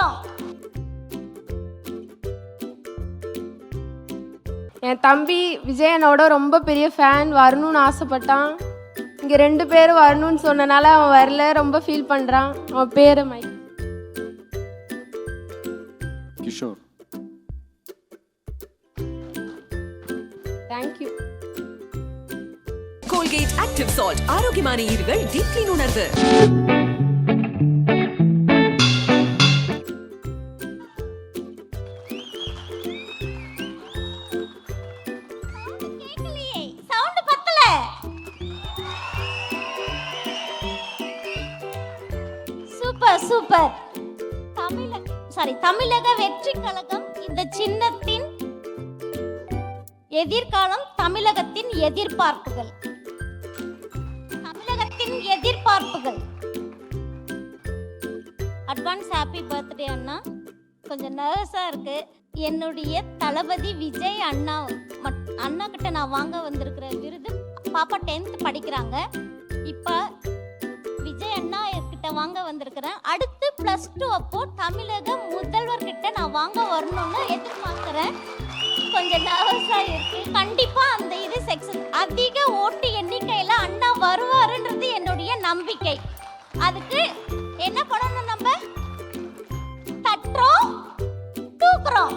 தூக்குறோம். என் தம்பி விஜயனோட ரொம்ப பெரிய ஃபேன், வரணும்னு ஆசைப்பட்டான். இங்கே 2 பேரும் வரணும்னு சொன்னனால அவன் வரல, ரொம்ப ஃபீல் பண்ணுறான். அவன் பேர் Mike Kishore. Thank you. Colgate active salt, ஆரோக்கியமான ஈறுகள், டீப் கிளீன் உணர்வு. கேட்கலையே, சவுண்ட் பத்தல. Super super. தமிழக வெற்றி கழகம் இந்த சின்னத்தின் எதிர்காலம், தமிழகத்தின் எதிர்பார்ப்புகள். தமிழகத்தின் எதிர்பார்ப்புகள். அட்வான்ஸ் ஹாப்பி பர்த்டே அண்ணா. கொஞ்சம் நர்வஸா இருக்கு. என்னுடைய தளபதி விஜய் அண்ணா கிட்ட நான் வாங்க வந்திருக்கிற விருது, பாப்பா 10th படிக்கிறாங்க. இப்போ விஜய் அண்ணா கிட்ட வாங்க வந்திருக்கிறேன். அடுத்து +2 அப்போ தமிழக முதல்வர் கிட்ட நான் வாங்க வரணும்னு எதிர்பார்க்கிறேன். கொஞ்சம் நர்வஸா இருக்கு. கண்டிப்பா அந்த இது செக்ஷன் அதிக ஓட்டு எண்ணிக்கையில அண்ணா வருவாருன்றது என்னுடைய நம்பிக்கை. அதுக்கு என்ன பண்ணணும்? நம்ம தட்டுறோம், தூக்குறோம்.